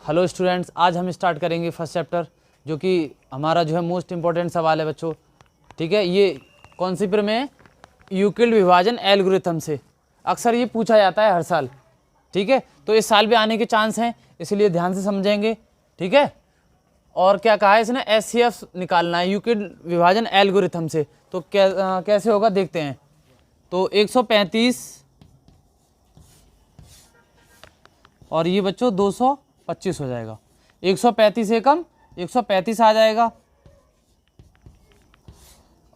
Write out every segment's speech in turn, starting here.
Hello students, आज हम start करेंगे फर्स्ट चैप्टर, जो कि हमारा जो है मोस्ट इम्पोर्टेंट सवाल है बच्चों। ठीक है, ये कौन सी पर में है? यूक्लिड विभाजन एल्गोरिथम से। अक्सर ये पूछा जाता है हर साल। ठीक है, तो इस साल भी आने के चांस हैं, इसलिए ध्यान से समझेंगे। ठीक है, और क्या कहा है इसने? एचसीएफ निकालना है यूक्लिड विभाजन एल्गोरिथम से। तो कैसे होगा देखते हैं। तो 135 और ये बच्चों 225 हो जाएगा। 135 से कम 135 आ जाएगा,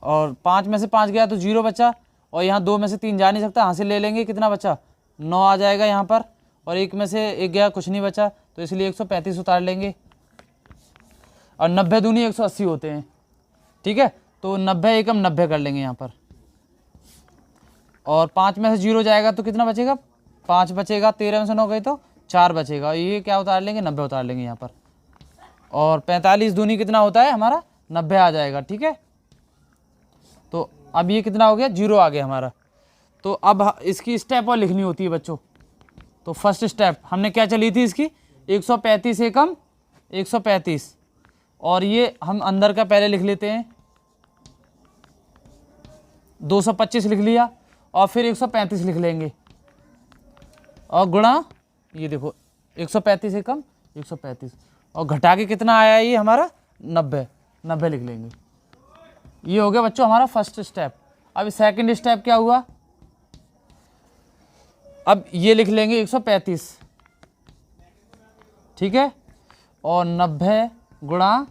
और 5 में से 5 गया तो 0 बचा, और यहाँ 2 में से 3 जा नहीं सकता, यहाँ से ले लेंगे, कितना बचा? 9 आ जाएगा यहाँ पर, और 1 में से 1 गया, कुछ नहीं बचा, तो इसलिए 135 उतार लेंगे। और 90 दूनी 180 होते हैं। ठीक है, तो 90 एकम 90 कर लेंगे यहाँ पर, और 5 में से 0 जाएगा तो कितना बचेगा? 5 बचेगा। 13 में से 9 गए तो 4 बचेगा, ये क्या उतार लेंगे? 90 उतार लेंगे यहाँ पर। और 45 दूनी कितना होता है हमारा? 90 आ जाएगा। ठीक है, तो अब ये कितना हो गया? 0 आ गया हमारा। तो अब इसकी स्टेप और लिखनी होती है बच्चों। तो फर्स्ट स्टेप हमने क्या चली थी इसकी? 135 एकम 135, और ये हम अंदर का पहले लिख लेते हैं, 225 लिख लिया, और फिर 135 लिख लेंगे, और गुणा ये देखो 135 एकम 135, और घटा के कितना आया ये हमारा? 90 लिख लेंगे। ये हो गया बच्चों हमारा फर्स्ट स्टेप। अब सेकंड स्टेप क्या हुआ? अब ये लिख लेंगे 135, ठीक है, और 90 गुणा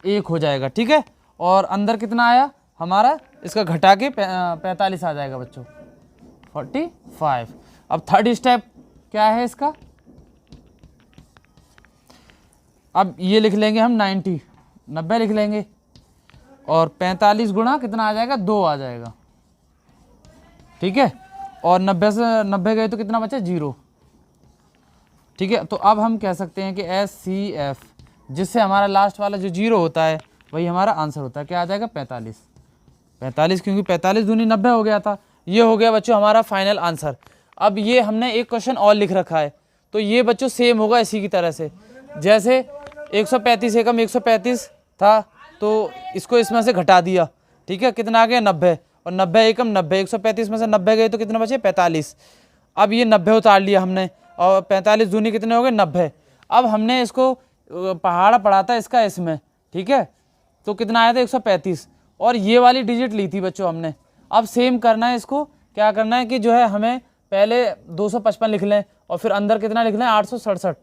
1 हो जाएगा। ठीक है, और अंदर कितना आया हमारा? इसका घटा के 45 आ जाएगा बच्चों, 45। अब थर्ड स्टेप क्या है इसका? अब ये लिख लेंगे हम 90 लिख लेंगे, और 45 गुणा कितना आ जाएगा? 2 आ जाएगा। ठीक है, और 90 से 90 गए तो कितना बचा? 0। ठीक है, तो अब हम कह सकते हैं कि एचसीएफ, जिससे हमारा लास्ट वाला जो 0 होता है वही हमारा आंसर होता है। क्या आ जाएगा? 45, क्योंकि 45 दूनी 90 हो गया था। ये हो गया बच्चों हमारा फाइनल आंसर। अब ये हमने एक क्वेश्चन और लिख रखा है, तो ये बच्चों सेम होगा इसी की तरह से। जैसे 135 एकम 135 था, तो इसको इसमें से घटा दिया। ठीक है, कितना आ गया? 90, और 90 एकम 90, 135 में से 90 गए तो कितना बचे? 45। अब ये 90 उतार लिया हमने, और 45 दूनी कितने हो गए? 90। अब हमने इसको पहाड़ा पढ़ा था इसका इसमें, ठीक है, तो कितना आया था? 135, और ये वाली डिजिट ली थी बच्चों हमने। अब सेम करना है इसको। क्या करना है कि जो है हमें पहले 255 लिख लें, और फिर अंदर कितना लिख लें? 867।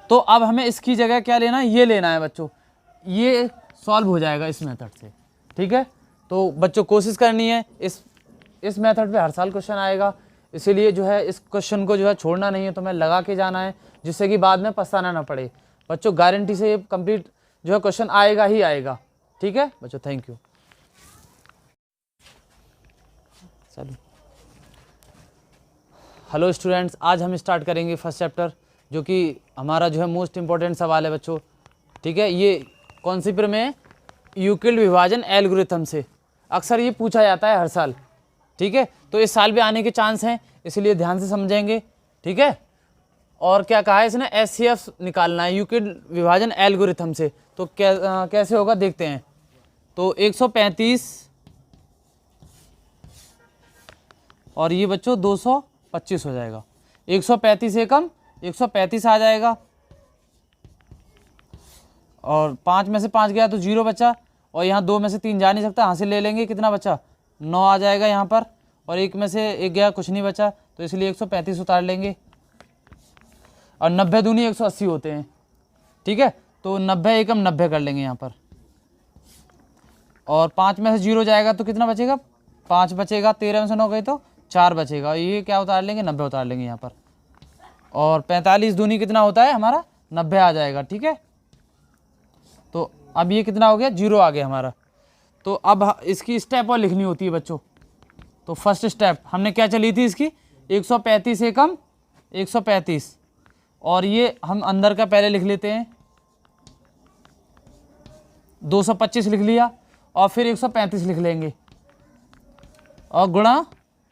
तो अब हमें इसकी जगह क्या लेना है? ये लेना है बच्चों। ये सॉल्व हो जाएगा इस मेथड से। ठीक है, तो बच्चों कोशिश करनी है, इस मेथड पे हर साल क्वेश्चन आएगा, इसीलिए जो है इस क्वेश्चन को जो है छोड़ना नहीं है, तो मैं लगा के जाना है, जिससे कि बाद में पछताना ना पड़े बच्चों। गारंटी से ये कंप्लीट जो है क्वेश्चन आएगा ही आएगा। ठीक है बच्चों, थैंक यू। चलिए, हेलो स्टूडेंट्स, आज हम स्टार्ट करेंगे फर्स्ट चैप्टर, जो कि हमारा जो है मोस्ट इम्पोर्टेंट सवाल है बच्चों। ठीक है, ये कौन सी पर में है? यूक्लिड विभाजन एल्गोरिथम से। अक्सर ये पूछा जाता है हर साल। ठीक है, तो इस साल भी आने के चांस हैं, इसलिए ध्यान से समझेंगे। ठीक है, और क्या कहा है इसने? एचसीएफ निकालना है यूक्लिड विभाजन एल्गोरिथम से। तो कैसे होगा देखते हैं। तो 135 और ये बच्चों 225 हो जाएगा। 135 एकम 135 आ जाएगा, और 5 में से 5 गया तो 0 बचा, और यहाँ 2 में से 3 जा नहीं सकता, यहाँ से ले लेंगे, कितना बचा? 9 आ जाएगा यहाँ पर, और 1 में से 1 गया, कुछ नहीं बचा, तो इसलिए 135 उतार लेंगे। और 90 दूनी 180 होते हैं। ठीक है, तो 90 एकम 90 कर लेंगे यहाँ पर, और 5 में से 0 जाएगा तो कितना बचेगा? 5 बचेगा। 13 में से 9 गए तो 4 बचेगा, ये क्या उतार लेंगे? 90 उतार लेंगे यहाँ पर, और 45 दूनी कितना होता है हमारा? 90 आ जाएगा। ठीक है, तो अब ये कितना हो गया? 0 आ गया हमारा। तो अब इसकी स्टेप और लिखनी होती है बच्चों। तो फर्स्ट स्टेप हमने क्या चली थी इसकी? 135 एकम 135, और ये हम अंदर का पहले लिख लेते हैं, 225 लिख लिया, और फिर 135 लिख लेंगे, और गुणा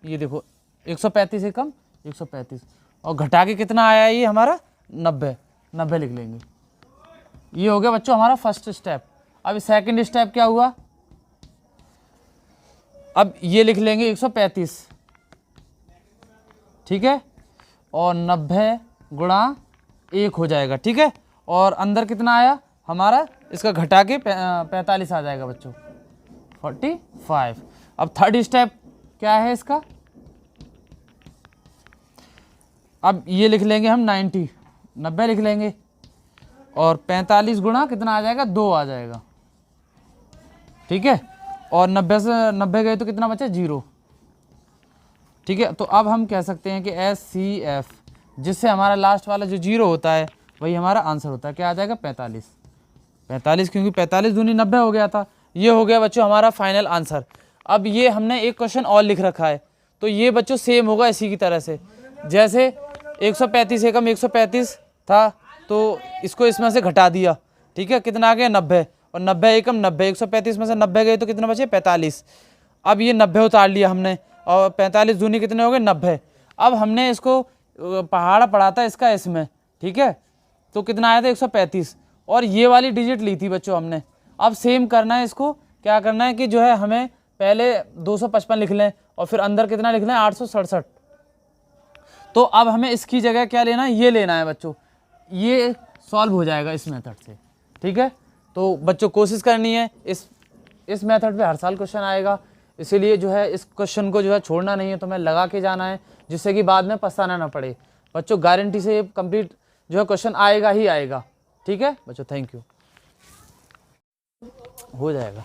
ये देखो 135 एकम 135, और घटा के कितना आया ये हमारा? 90। 90 लिख लेंगे। ये हो गया बच्चों हमारा फर्स्ट स्टेप। अब सेकंड स्टेप क्या हुआ, अब ये लिख लेंगे 135, ठीक है, और 90 गुणा 1 हो जाएगा, ठीक है। और अंदर कितना आया हमारा, इसका घटा के 45 आ जाएगा बच्चों, 45। अब थर्ड स्टेप क्या है इसका, अब ये लिख लेंगे हम 90 लिख लेंगे, और 45 गुणा कितना आ जाएगा, 2 आ जाएगा, ठीक है। और 90 से 90 गए तो कितना बचे, 0, ठीक है। तो अब हम कह सकते हैं कि SCF, जिससे हमारा लास्ट वाला जो 0 होता है वही हमारा आंसर होता है। क्या आ जाएगा, 45, क्योंकि 45 दूनी 90 हो गया था। ये हो गया बच्चों हमारा फाइनल आंसर। अब ये हमने एक क्वेश्चन और लिख रखा है, तो ये बच्चों सेम होगा इसी की तरह से, जैसे 135 एकम 135 था तो इसको इसमें से घटा दिया, ठीक है, कितना आ गया 90, और 90 एकम 90, 135 में से 90 गए तो कितना बचे 45। अब ये 90 उतार लिया हमने, और 45 दूनी कितने हो गए 90। अब हमने इसको पहाड़ा पढ़ा था इसका इसमें, ठीक है, तो कितना आया था 135, और ये वाली डिजिट ली थी बच्चों हमने। अब सेम करना है इसको, क्या करना है कि जो है हमें पहले 255 लिख लें और फिर अंदर कितना लिख लें 867। तो अब हमें इसकी जगह क्या लेना है, ये लेना है बच्चों, ये सॉल्व हो जाएगा इस मेथड से, ठीक है। तो बच्चों कोशिश करनी है, इस मेथड पे हर साल क्वेश्चन आएगा, इसीलिए जो है इस क्वेश्चन को जो है छोड़ना नहीं है, तो मैं लगा के जाना है, जिससे कि बाद में पछताना ना पड़े बच्चों। गारंटी से ये कंप्लीट जो है क्वेश्चन आएगा ही आएगा, ठीक है बच्चों। थैंक यू, हो जाएगा।